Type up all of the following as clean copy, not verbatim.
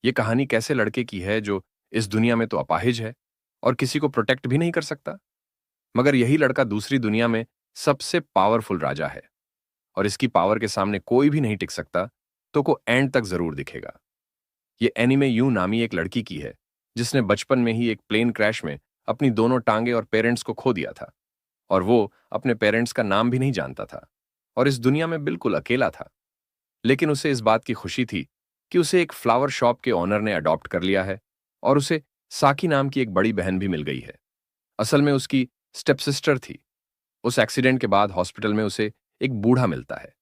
ये कहानी कैसे लड़के की है जो इस दुनिया में तो अपाहिज है और किसी को प्रोटेक्ट भी नहीं कर सकता, मगर यही लड़का दूसरी दुनिया में सबसे पावरफुल राजा है और इसकी पावर के सामने कोई भी नहीं टिक सकता, तो को एंड तक जरूर दिखेगा। ये एनीमे यू नामी एक लड़की की है जिसने बचपन में ही एक प्लेन क्रैश में अपनी दोनों टांगे और पेरेंट्स को खो दिया था और वो अपने पेरेंट्स का नाम भी नहीं जानता था और इस दुनिया में बिल्कुल अकेला था। लेकिन उसे इस बात की खुशी थी कि उसे एक फ्लावर शॉप के ओनर ने अडॉप्ट कर लिया है और उसे साकी नाम की एक बड़ी बहन भी मिल गई है। असल में उसकी स्टेप सिस्टर थी। उस एक्सीडेंट के बाद हॉस्पिटल में उसे एक बूढ़ा मिलता है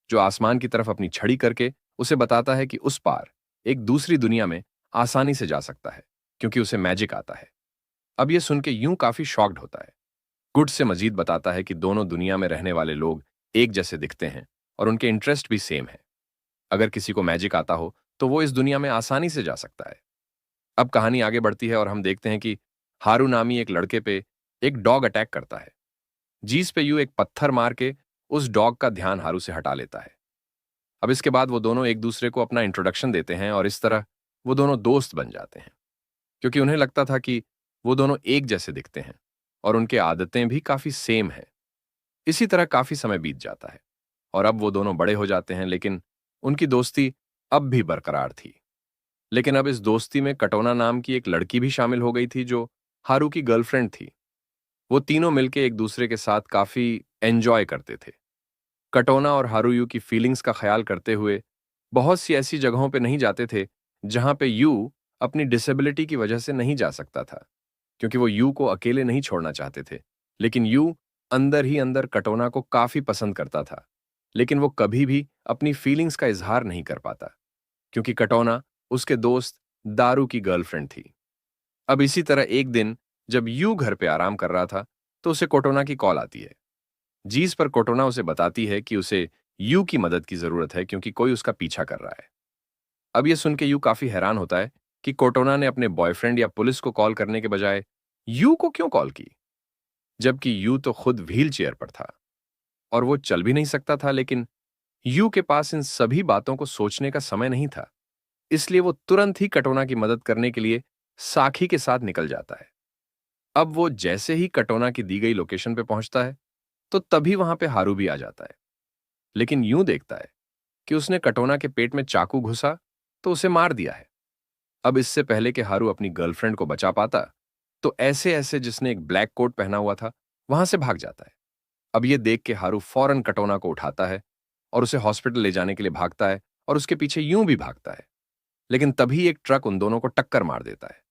जो आसमान की तरफ अपनी छड़ी करके उसे बताता है कि उस पार एक दूसरी दुनिया में आसानी से जा सकता है क्योंकि उसे मैजिक आता है। अब यह सुन के यूं काफी शॉक्ड होता है। गुड से मजीद बताता है कि दोनों दुनिया में रहने वाले लोग एक जैसे दिखते हैं और उनके इंटरेस्ट भी सेम है। अगर किसी को मैजिक आता हो तो वो इस दुनिया में आसानी से जा सकता है। अब कहानी आगे बढ़ती है और हम देखते हैं कि हारू नामी एक लड़के पे एक डॉग अटैक करता है, जिस पे यू एक पत्थर मार के उस डॉग का ध्यान हारू से हटा लेता है। अब इसके बाद वो दोनों एक दूसरे को अपना इंट्रोडक्शन देते हैं और इस तरह वो दोनों दोस्त बन जाते हैं क्योंकि उन्हें लगता था कि वो दोनों एक जैसे दिखते हैं और उनके आदतें भी काफी सेम हैं। इसी तरह काफी समय बीत जाता है और अब वो दोनों बड़े हो जाते हैं, लेकिन उनकी दोस्ती अब भी बरकरार थी। लेकिन अब इस दोस्ती में कटोना नाम की एक लड़की भी शामिल हो गई थी जो हारू की गर्लफ्रेंड थी। वो तीनों मिलके एक दूसरे के साथ काफी एंजॉय करते थे। कटोना और हारू की फीलिंग्स का ख्याल करते हुए बहुत सी ऐसी जगहों पे नहीं जाते थे जहां पे यू अपनी डिसेबिलिटी की वजह से नहीं जा सकता था, क्योंकि वो यू को अकेले नहीं छोड़ना चाहते थे। लेकिन यू अंदर ही अंदर कटोना को काफी पसंद करता था, लेकिन वो कभी भी अपनी फीलिंग्स का इजहार नहीं कर पाता क्योंकि कटोना उसके दोस्त दारू की गर्लफ्रेंड थी। अब इसी तरह एक दिन जब यू घर पे आराम कर रहा था तो उसे कोटोना की कॉल आती है, जिस पर कोटोना उसे बताती है कि उसे यू की मदद की जरूरत है क्योंकि कोई उसका पीछा कर रहा है। अब यह सुन के यू काफी हैरान होता है कि कोटोना ने अपने बॉयफ्रेंड या पुलिस को कॉल करने के बजाय यू को क्यों कॉल की, जबकि यू तो खुद व्हील चेयर पर था और वो चल भी नहीं सकता था। लेकिन यू के पास इन सभी बातों को सोचने का समय नहीं था, इसलिए वो तुरंत ही कटोना की मदद करने के लिए साखी के साथ निकल जाता है। अब वो जैसे ही कटोना की दी गई लोकेशन पे पहुंचता है तो तभी वहां पे हारू भी आ जाता है, लेकिन यूं देखता है कि उसने कटोना के पेट में चाकू घुसा तो उसे मार दिया है। अब इससे पहले कि हारू अपनी गर्लफ्रेंड को बचा पाता, तो ऐसे ऐसे जिसने एक ब्लैक कोट पहना हुआ था वहां से भाग जाता है। अब यह देख के हारू फौरन कटोना को उठाता है और उसे हॉस्पिटल ले जाने के लिए भागता है और उसके पीछे यूं भी भागता है। लेकिन तभी एक ट्रक उन दोनों को टक्कर मार देता है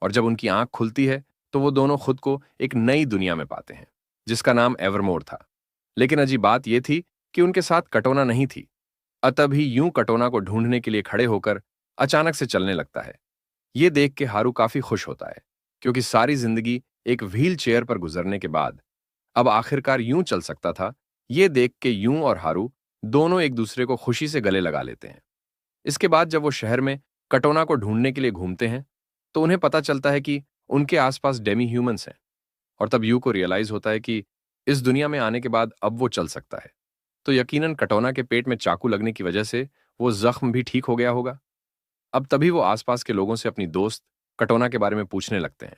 और जब उनकी आंख खुलती है तो वो दोनों खुद को एक नई दुनिया में पाते हैं जिसका नाम एवरमोर था। लेकिन अजीब बात यह थी कि उनके साथ कटोना नहीं थी। अतः भी यूं कटोना को ढूंढने के लिए खड़े होकर अचानक से चलने लगता है। यह देख के हारू काफी खुश होता है क्योंकि सारी जिंदगी एक व्हील चेयर पर गुजरने के बाद अब आखिरकार यूं चल सकता था। यह देख के यूं और हारू दोनों एक दूसरे को खुशी से गले लगा लेते हैं। इसके बाद जब वो शहर में कटोना को ढूंढने के लिए घूमते हैं तो उन्हें पता चलता है कि उनके आसपास डेमी ह्यूमंस हैं और तब यू को रियलाइज होता है कि इस दुनिया में आने के बाद अब वो चल सकता है, तो यकीनन कटोना के पेट में चाकू लगने की वजह से वो जख्म भी ठीक हो गया होगा। अब तभी वो आसपास के लोगों से अपनी दोस्त कटोना के बारे में पूछने लगते हैं,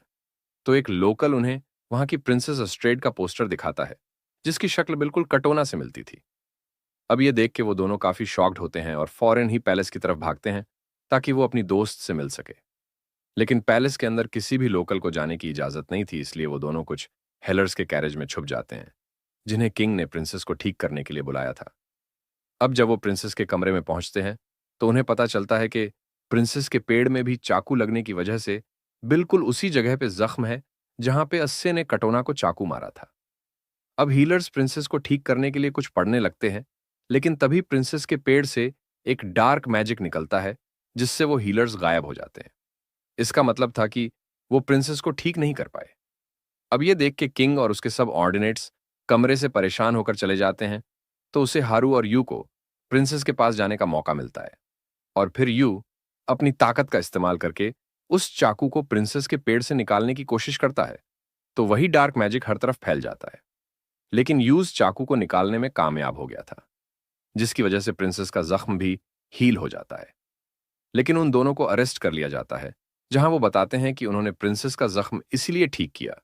तो एक लोकल उन्हें वहां की प्रिंसेस अस्ट्रेड का पोस्टर दिखाता है जिसकी शक्ल बिल्कुल कटोना से मिलती थी। अब ये देख के वो दोनों काफी शॉक्ड होते हैं और फौरन ही पैलेस की तरफ भागते हैं ताकि वो अपनी दोस्त से मिल सके। लेकिन पैलेस के अंदर किसी भी लोकल को जाने की इजाजत नहीं थी, इसलिए वो दोनों कुछ हेलर्स के कैरेज में छुप जाते हैं जिन्हें किंग ने प्रिंसेस को ठीक करने के लिए बुलाया था। अब जब वो प्रिंसेस के कमरे में पहुंचते हैं तो उन्हें पता चलता है कि प्रिंसेस के पेड़ में भी चाकू लगने की वजह से बिल्कुल उसी जगह पे जख्म है जहां पे अस्से ने कटोना को चाकू मारा था। अब हीलर्स प्रिंसेस को ठीक करने के लिए कुछ पढ़ने लगते हैं, लेकिन तभी प्रिंसेस के पेड़ से एक डार्क मैजिक निकलता है जिससे वो हीलर्स गायब हो जाते हैं। इसका मतलब था कि वो प्रिंसेस को ठीक नहीं कर पाए। अब ये देख के किंग और उसके सब ऑर्डिनेट्स कमरे से परेशान होकर चले जाते हैं, तो उसे हारू और यू को प्रिंसेस के पास जाने का मौका मिलता है और फिर यू अपनी ताकत का इस्तेमाल करके उस चाकू को प्रिंसेस के पेड़ से निकालने की कोशिश करता है, तो वही डार्क मैजिक हर तरफ फैल जाता है। लेकिन यूज चाकू को निकालने में कामयाब हो गया था, जिसकी वजह से प्रिंसेस का जख्म भी हील हो जाता है। लेकिन उन दोनों को अरेस्ट कर लिया जाता है, जहां वो बताते हैं कि उन्होंने प्रिंसेस का जख्म इसलिए ठीक किया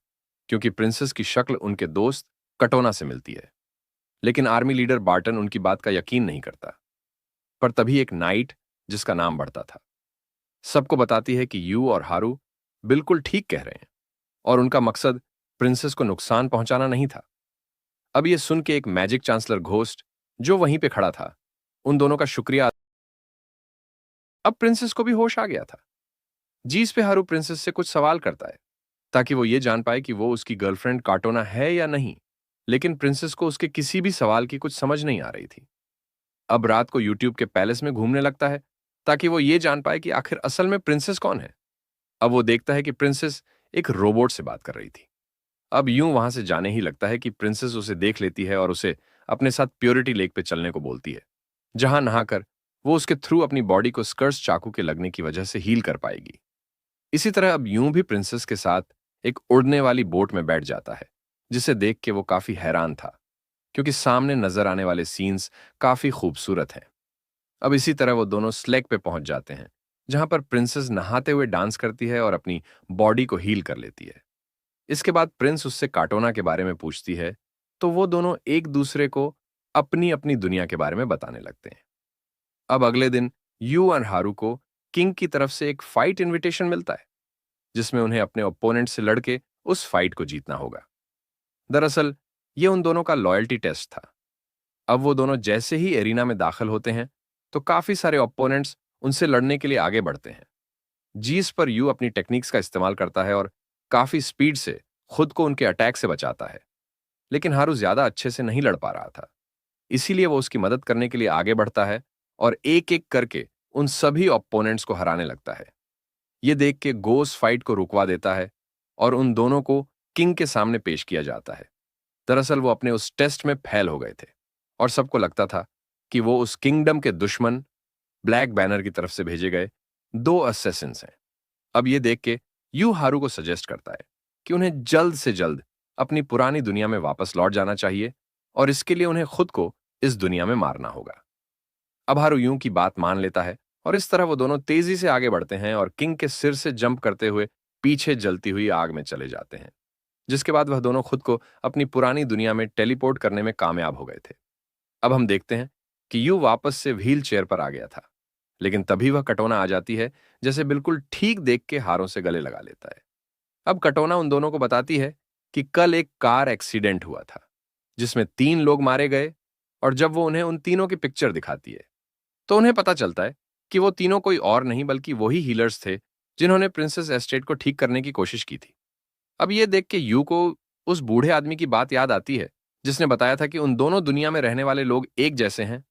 क्योंकि प्रिंसेस की शक्ल उनके दोस्त कटोना से मिलती है। लेकिन आर्मी लीडर बार्टन उनकी बात का यकीन नहीं करता। पर तभी एक नाइट, जिसका नाम बढ़ता था, सबको बताती है कि यू और हारू बिल्कुल ठीक कह रहे हैं और उनका मकसद प्रिंसेस को नुकसान पहुंचाना नहीं था। अब यह सुन के एक मैजिक चांसलर घोस्ट, जो वहीं पे खड़ा था, उन दोनों का शुक्रिया। अब प्रिंसेस को भी होश आ गया था। जी इस पे हारू प्रिंसेस से कुछ सवाल करता है ताकि वो ये जान पाए कि वो उसकी गर्लफ्रेंड कार्टोना है या नहीं। लेकिन प्रिंसेस को उसके किसी भी सवाल की कुछ समझ नहीं आ रही थी। अब रात को यूट्यूब के पैलेस में घूमने लगता है ताकि वो ये जान पाए कि आखिर असल में प्रिंसेस कौन है। अब वो देखता है कि प्रिंसेस एक रोबोट से बात कर रही थी। अब यूं वहां से जाने ही लगता है कि प्रिंसेस उसे देख लेती है और उसे अपने साथ प्योरिटी लेक पे चलने को बोलती है, जहां नहाकर वो उसके थ्रू अपनी बॉडी को स्कर्स चाकू के लगने की वजह से हील कर पाएगी। इसी तरह अब यूं भी प्रिंसेस के साथ एक उड़ने वाली बोट में बैठ जाता है, जिसे देख के वो काफी हैरान था क्योंकि सामने नजर आने वाले सीन्स काफी खूबसूरत हैं। अब इसी तरह वो दोनों स्लेक पे पहुंच जाते हैं, जहां पर प्रिंसेस नहाते हुए डांस करती है और अपनी बॉडी को हील कर लेती है। इसके बाद प्रिंस उससे कार्टोना के बारे में पूछती है, तो वो दोनों एक दूसरे को अपनी अपनी दुनिया के बारे में बताने लगते हैं। अब अगले दिन यू और हारू को किंग की तरफ से एक फाइट इनविटेशन मिलता है, जिसमें उन्हें अपने ओपोनेंट से लड़के उस फाइट को जीतना होगा। दरअसल ये उन दोनों का लॉयल्टी टेस्ट था। अब वो दोनों जैसे ही एरिना में दाखिल होते हैं, तो काफी सारे ओपोनेंट्स उनसे लड़ने के लिए आगे बढ़ते हैं। जीस पर यू अपनी टेक्निक्स का इस्तेमाल करता है और काफी स्पीड से खुद को उनके अटैक से बचाता है। लेकिन हारू ज्यादा अच्छे से नहीं लड़ पा रहा था, इसीलिए वो उसकी मदद करने के लिए आगे बढ़ता है और एक एक करके उन सभी ओपोनेंट्स को हराने लगता है। ये देख के गोस फाइट को रुकवा देता है और उन दोनों को किंग के सामने पेश किया जाता है। दरअसल वो अपने उस टेस्ट में फेल हो गए थे और सबको लगता था कि वो उस किंगडम के दुश्मन ब्लैक बैनर की तरफ से भेजे गए दो असेसिन्स हैं। अब ये देख के यू हारू को सजेस्ट करता है कि उन्हें जल्द से जल्द अपनी पुरानी दुनिया में वापस लौट जाना चाहिए और इसके लिए उन्हें खुद को इस दुनिया में मारना होगा। अब हारू यूं की बात मान लेता है और इस तरह वो दोनों तेजी से आगे बढ़ते हैं और किंग के सिर से जंप करते हुए पीछे जलती हुई आग में चले जाते हैं, जिसके बाद वह दोनों खुद को अपनी पुरानी दुनिया में टेलीपोर्ट करने में कामयाब हो गए थे। अब हम देखते हैं कि यू वापस से व्हील चेयर पर आ गया था, लेकिन तभी वह कटोना आ जाती है, जैसे बिल्कुल ठीक देख के हारों से गले लगा लेता है। अब कटोना उन दोनों को बताती है कि कल एक कार एक्सीडेंट हुआ था, जिसमें 3 लोग मारे गए, और जब वो उन्हें उन तीनों की पिक्चर दिखाती है, तो उन्हें पता चलता है कि वो तीनों कोई और नहीं बल्कि वही हीलर्स थे जिन्होंने प्रिंसेस एस्टेट को ठीक करने की कोशिश की थी। अब ये देख के यू को उस बूढ़े आदमी की बात याद आती है, जिसने बताया था कि उन दोनों दुनिया में रहने वाले लोग एक जैसे हैं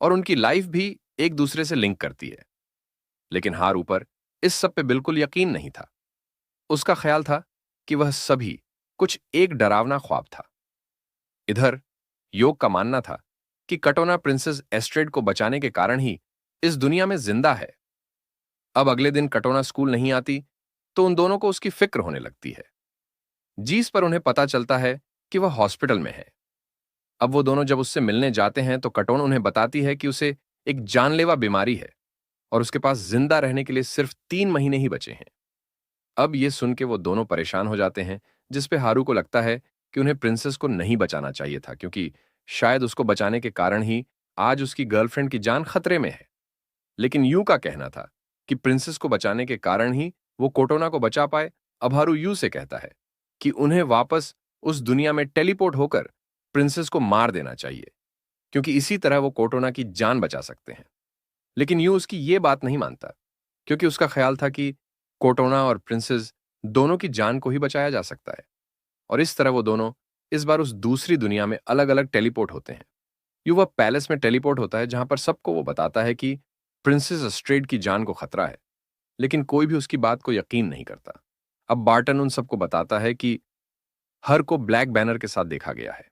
और उनकी लाइफ भी एक दूसरे से लिंक करती है। लेकिन हार ऊपर इस सब पे बिल्कुल यकीन नहीं था। उसका ख्याल था कि वह सभी कुछ एक डरावना ख्वाब था। इधर योग का मानना था कि कटोना प्रिंसेस एस्ट्रेड को बचाने के कारण ही इस दुनिया में जिंदा है। अब अगले दिन कटोना स्कूल नहीं आती, तो उन दोनों को उसकी फिक्र होने लगती है। जीस पर उन्हें पता चलता है कि वह हॉस्पिटल में है। अब वो दोनों जब उससे मिलने जाते हैं तो कटोना उन्हें बताती है कि उसे एक जानलेवा बीमारी है और उसके पास जिंदा रहने के लिए सिर्फ 3 महीने ही बचे हैं। अब ये सुन के वो दोनों परेशान हो जाते हैं, जिसपे हारू को लगता है कि उन्हें प्रिंसेस को नहीं बचाना चाहिए था, क्योंकि शायद उसको बचाने के कारण ही आज उसकी गर्लफ्रेंड की जान खतरे में है। लेकिन यू का कहना था कि प्रिंसेस को बचाने के कारण ही वो कोटोना को बचा पाए। अब हारू यू से कहता है कि उन्हें वापस उस दुनिया में टेलीपोर्ट होकर प्रिंसेस को मार देना चाहिए, क्योंकि इसी तरह वो कोटोना की जान बचा सकते हैं। लेकिन यू उसकी ये बात नहीं मानता, क्योंकि उसका ख्याल था कि कोटोना और प्रिंसेस दोनों की जान को ही बचाया जा सकता है। और इस तरह वो दोनों इस बार उस दूसरी दुनिया में अलग अलग टेलीपोर्ट होते हैं। यू वह पैलेस में टेलीपोर्ट होता है, जहां पर सबको वो बताता है कि प्रिंसेस अस्ट्रेड की जान को खतरा है, लेकिन कोई भी उसकी बात को यकीन नहीं करता। अब बार्टन उन सबको बताता है कि हर को ब्लैक बैनर के साथ देखा गया है।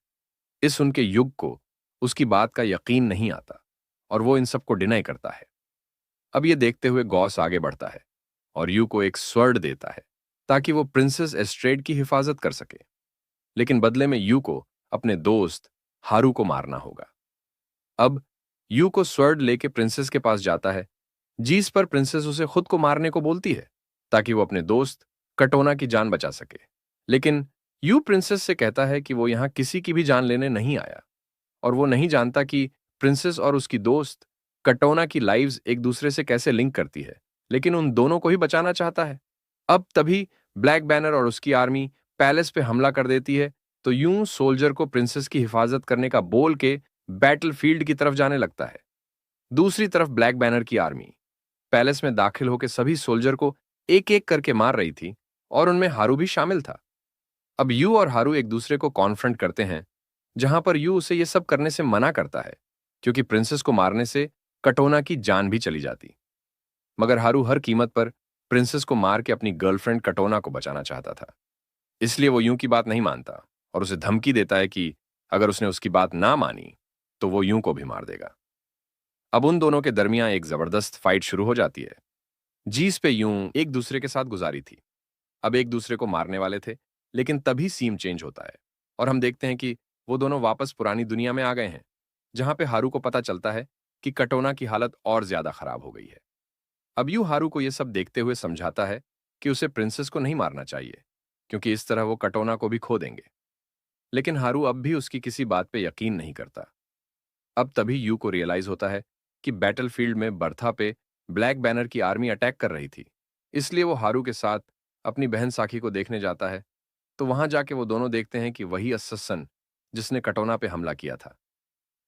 इस उनके युग को उसकी बात का यकीन नहीं आता और वो इन सबको डिनाई करता है। अब ये देखते हुए गॉस आगे बढ़ता है और यू को एक स्वर्ड देता है ताकि वो प्रिंसेस एस्ट्रेड की हिफाजत कर सके। लेकिन बदले में यू को अपने दोस्त हारू को मारना होगा। अब यू को स्वर्ड लेके प्रिंसेस के पास जाता है, जिस पर प्रिंसेस उसे खुद को मारने को बोलती है ताकि वो अपने दोस्त कटोना की जान बचा सके। लेकिन यू प्रिंसेस से कहता है कि वो यहाँ किसी की भी जान लेने नहीं आया और वो नहीं जानता कि प्रिंसेस और उसकी दोस्त कटोना की लाइव्स एक दूसरे से कैसे लिंक करती है, लेकिन उन दोनों को ही बचाना चाहता है। अब तभी ब्लैक बैनर और उसकी आर्मी पैलेस पे हमला कर देती है, तो यूं सोल्जर को प्रिंसेस की हिफाजत करने का बोल के बैटलफील्ड की तरफ जाने लगता है। दूसरी तरफ ब्लैक बैनर की आर्मी पैलेस में दाखिल होकर सभी सोल्जर को एक एक करके मार रही थी और उनमें हारू भी शामिल था। अब यू और हारू एक दूसरे को कॉन्फ्रंट करते हैं, जहां पर यू उसे यह सब करने से मना करता है क्योंकि प्रिंसेस को मारने से कटोना की जान भी चली जाती। मगर हारू हर कीमत पर प्रिंसेस को मार के अपनी गर्लफ्रेंड कटोना को बचाना चाहता था। इसलिए वो यूं की बात नहीं मानता और उसे धमकी देता है कि अगर उसने उसकी बात ना मानी तो वो यूं को भी मार देगा। अब उन दोनों के दरमियान एक जबरदस्त फाइट शुरू हो जाती है। जीस पे यूं एक दूसरे के साथ गुजारी थी, अब एक दूसरे को मारने वाले थे, लेकिन तभी सीन चेंज होता है और हम देखते हैं कि वो दोनों वापस पुरानी दुनिया में आ गए हैं, जहां पे हारू को पता चलता है कि कटोना की हालत और ज्यादा खराब हो गई है। अब यूं हारू को यह सब देखते हुए समझाता है कि उसे प्रिंसेस को नहीं मारना चाहिए, क्योंकि इस तरह वो कटोना को भी खो देंगे। लेकिन हारू अब भी उसकी किसी बात पे यकीन नहीं करता। अब तभी यू को रियलाइज होता है कि बैटलफील्ड में बर्था पे ब्लैक बैनर की आर्मी अटैक कर रही थी, इसलिए वो हारू के साथ अपनी बहन साखी को देखने जाता है। तो वहां जाके वो दोनों देखते हैं कि वही अससन जिसने कटोना पे हमला किया था,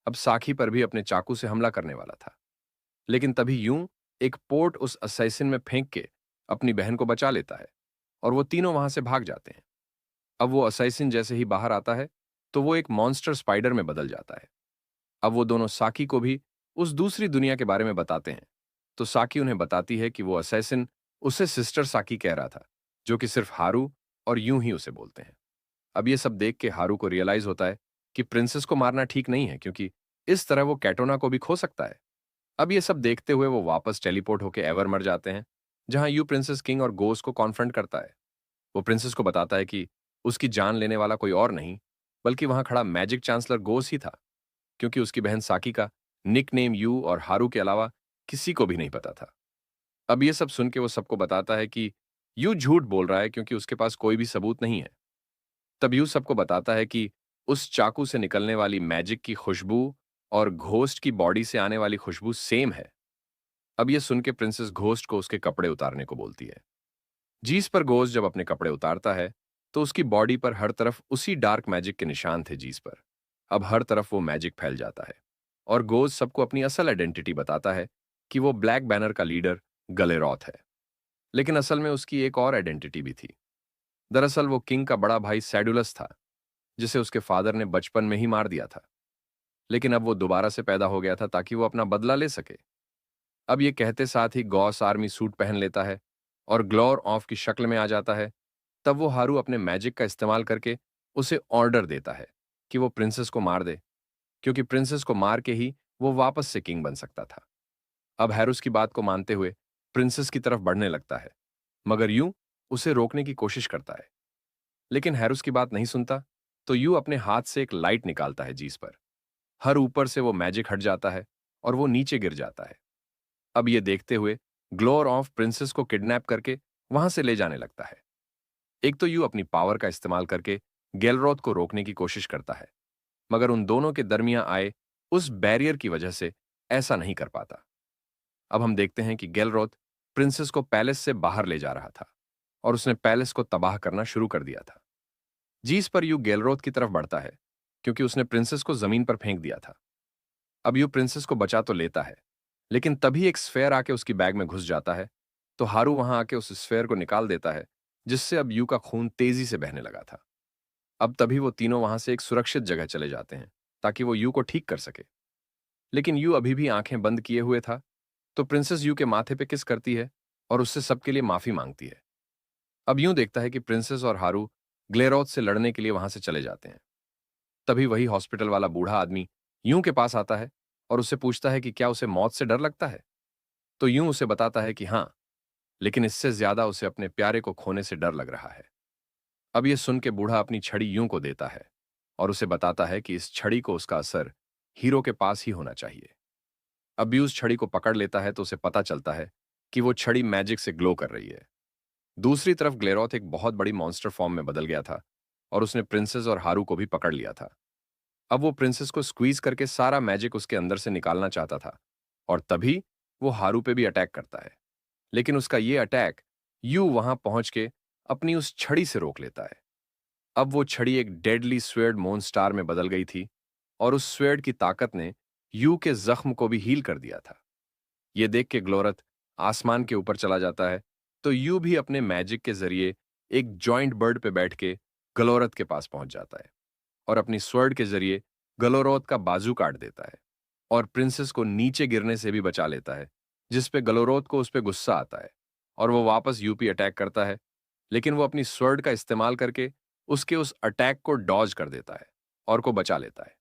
अब साखी पर भी अपने चाकू से हमला करने वाला था। लेकिन तभी यूं एक पोर्ट उस असैसिन में फेंक के अपनी बहन को बचा लेता है और वो तीनों वहां से भाग जाते हैं। अब वो असैसिन जैसे ही बाहर आता है तो वो एक मॉन्स्टर स्पाइडर में बदल जाता है। अब वो दोनों साकी को भी उस दूसरी दुनिया के बारे में बताते हैं, तो साकी उन्हें बताती है कि वो असैसिन उसे सिस्टर साकी कह रहा था, जो कि सिर्फ हारू और यूं ही उसे बोलते हैं। अब ये सब देख के हारू को रियलाइज होता है कि प्रिंसेस को मारना ठीक नहीं है, क्योंकि इस तरह वो कैटोना को भी खो सकता है। अब ये सब देखते हुए वो वापस टेलीपोर्ट होकर एवर मर जाते हैं, जहां यू प्रिंसेस किंग और गोस को कॉन्फ्रंट करता है। वो प्रिंसेस को बताता है कि उसकी जान लेने वाला कोई और नहीं, बल्कि वहां खड़ा मैजिक चांसलर गोस ही था, क्योंकि उसकी बहन साकी का निकनेम यू और हारू के अलावा किसी को भी नहीं पता था। अब ये सब सुन के वो सबको बताता है कि यू झूठ बोल रहा है क्योंकि उसके पास कोई भी सबूत नहीं है। तब यू सबको बताता है कि उस चाकू से निकलने वाली मैजिक की खुशबू और घोस्ट की बॉडी से आने वाली खुशबू सेम है। अब ये सुन के प्रिंसेस घोस्ट को उसके कपड़े उतारने को बोलती है। जीस पर घोस्ट जब अपने कपड़े उतारता है तो उसकी बॉडी पर हर तरफ उसी डार्क मैजिक के निशान थे जीस पर। अब हर तरफ वो मैजिक फैल जाता है और घोस्ट सबको अपनी असल आइडेंटिटी बताता है कि वो ब्लैक बैनर का लीडर गलेरॉथ है। लेकिन असल में उसकी एक और आइडेंटिटी भी थी। दरअसल वो किंग का बड़ा भाई सैडुलस था, जिसे उसके फादर ने बचपन में ही मार दिया था। लेकिन अब वो दोबारा से पैदा हो गया था ताकि वो अपना बदला ले सके। अब ये कहते साथ ही गॉस आर्मी सूट पहन लेता है और ग्लोर ऑफ की शक्ल में आ जाता है। तब वो हारू अपने मैजिक का इस्तेमाल करके उसे ऑर्डर देता है कि वो प्रिंसेस को मार दे, क्योंकि प्रिंसेस को मार के ही वो वापस से किंग बन सकता था। अब हैरुस की बात को मानते हुए प्रिंसेस की तरफ बढ़ने लगता है, मगर यूं उसे रोकने की कोशिश करता है। लेकिन हैरुस की बात नहीं सुनता, तो यूं अपने हाथ से एक लाइट निकालता है जीस पर। हर ऊपर से वो मैजिक हट जाता है और वो नीचे गिर जाता है। अब ये देखते हुए ग्लोर ऑफ प्रिंसेस को किडनैप करके वहां से ले जाने लगता है। एक तो यू अपनी पावर का इस्तेमाल करके गेलरोथ को रोकने की कोशिश करता है, मगर उन दोनों के दरमियान आए उस बैरियर की वजह से ऐसा नहीं कर पाता। अब हम देखते हैं कि गेलरोथ प्रिंसेस को पैलेस से बाहर ले जा रहा था और उसने पैलेस को तबाह करना शुरू कर दिया था। जीस पर यू गेलरोथ की तरफ बढ़ता है क्योंकि उसने प्रिंसेस को जमीन पर फेंक दिया था। अब यू प्रिंसेस को बचा तो लेता है, लेकिन तभी एक स्फेयर आके उसकी बैग में घुस जाता है, तो हारू वहां आके उस स्फेयर को निकाल देता है, जिससे अब यू का खून तेजी से बहने लगा था। अब तभी वो तीनों वहां से एक सुरक्षित जगह चले जाते हैं ताकि वो यू को ठीक कर सके। लेकिन यू अभी भी आंखें बंद किए हुए था, तो प्रिंसेस यू के माथे पे किस करती है और उससे सबके लिए माफी मांगती है। अब यूं देखता है कि प्रिंसेस और हारू ग्लेरोथ से लड़ने के लिए वहां से चले जाते हैं। तभी वही हॉस्पिटल वाला बूढ़ा आदमी यूं के पास आता है और उससे पूछता है कि क्या उसे मौत से डर लगता है। तो यूं उसे बताता है कि हाँ, लेकिन इससे ज्यादा उसे अपने प्यारे को खोने से डर लग रहा है। अब यह सुन के बूढ़ा अपनी छड़ी यूं को देता है और उसे बताता है कि इस छड़ी को उसका असर हीरो के पास ही होना चाहिए। अब यू उस छड़ी को पकड़ लेता है तो उसे पता चलता है कि वो छड़ी मैजिक से ग्लो कर रही है। दूसरी तरफ ग्लेरोथ एक बहुत बड़ी मॉन्स्टर फॉर्म में बदल गया था और उसने प्रिंसेस और हारू को भी पकड़ लिया था। अब वो प्रिंसेस को स्क्वीज करके सारा मैजिक उसके अंदर से निकालना चाहता था और तभी वो हारू पे भी अटैक करता है। लेकिन उसका ये अटैक यू वहां पहुंच के अपनी उस छड़ी से रोक लेता है। अब वो छड़ी एक डेडली स्वेर्ड मोन स्टार में बदल गई थी और उस स्वेर्ड की ताकत ने यू के जख्म को भी हील कर दिया था। ये देख के ग्लोरथ आसमान के ऊपर चला जाता है तो यू भी अपने मैजिक के जरिए एक जॉइंट बर्ड पे बैठ के ग्लोरथ के पास पहुंच जाता है और अपनी स्वर्ड के जरिए ग्लोरोथ का बाजू काट देता है और प्रिंसेस को नीचे गिरने से भी बचा लेता है, जिस पे ग्लोरोथ को उस पे गुस्सा आता है और वो वापस यूपी अटैक करता है। लेकिन वो अपनी स्वर्ड का इस्तेमाल करके उसके उस अटैक को डॉज कर देता है और को बचा लेता है।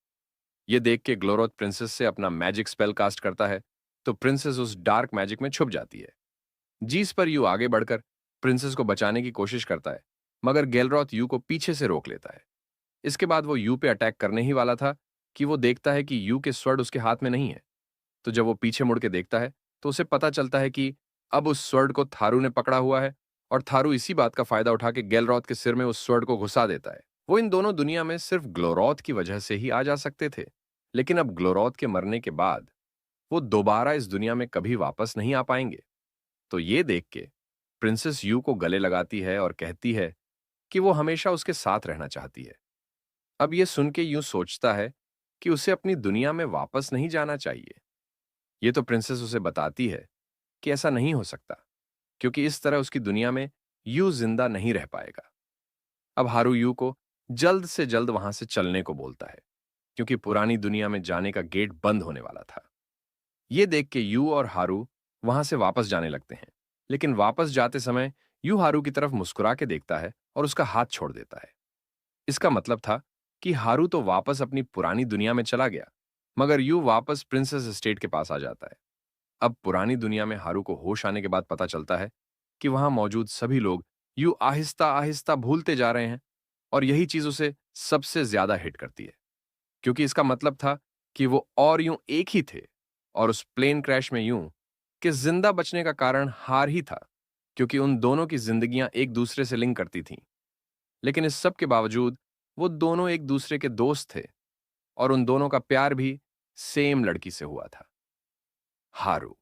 ये देख के ग्लोरोथ प्रिंसेस से अपना मैजिक स्पेल कास्ट करता है तो प्रिंसेस उस डार्क मैजिक में छुप जाती है। जिस पर यू आगे बढ़कर प्रिंसेस को बचाने की कोशिश करता है, मगर गेलरॉथ यू को पीछे से रोक लेता है। इसके बाद वो यू पे अटैक करने ही वाला था कि वो देखता है कि यू के स्वर्ण उसके हाथ में नहीं है। तो जब वो पीछे मुड़ के देखता है तो उसे पता चलता है कि अब उस स्वर्ण को थारू ने पकड़ा हुआ है और थारू इसी बात का फायदा उठा के गेलरॉथ के सिर में उस स्वर्ण को घुसा देता है। वो इन दोनों दुनिया में सिर्फ ग्लोरॉथ की वजह से ही आ जा सकते थे, लेकिन अब ग्लोरॉथ के मरने के बाद वो दोबारा इस दुनिया में कभी वापस नहीं आ पाएंगे। तो ये देख के प्रिंसेस यू को गले लगाती है और कहती है कि वो हमेशा उसके साथ रहना चाहती है। अब ये सुन के यूं सोचता है कि उसे अपनी दुनिया में वापस नहीं जाना चाहिए। ये तो प्रिंसेस उसे बताती है कि ऐसा नहीं हो सकता, क्योंकि इस तरह उसकी दुनिया में यू जिंदा नहीं रह पाएगा। अब हारू यू को जल्द से जल्द वहां से चलने को बोलता है, क्योंकि पुरानी दुनिया में जाने का गेट बंद होने वाला था। ये देख के यू और हारू वहां से वापस जाने लगते हैं, लेकिन वापस जाते समय यू हारू की तरफ मुस्कुरा के देखता है और उसका हाथ छोड़ देता है। इसका मतलब था कि हारू तो वापस अपनी पुरानी दुनिया में चला गया, मगर यू वापस प्रिंसेस एस्टेट के पास आ जाता है। अब पुरानी दुनिया में हारू को होश आने के बाद पता चलता है कि वहां मौजूद सभी लोग यू आहिस्ता आहिस्ता भूलते जा रहे हैं और यही चीज उसे सबसे ज्यादा हिट करती है, क्योंकि इसका मतलब था कि वो और यूं एक ही थे और उस प्लेन क्रैश में यूं कि जिंदा बचने का कारण हार ही था, क्योंकि उन दोनों की जिंदगियां एक दूसरे से लिंक करती थीं। लेकिन इस सब के बावजूद वो दोनों एक दूसरे के दोस्त थे और उन दोनों का प्यार भी सेम लड़की से हुआ था, हारू।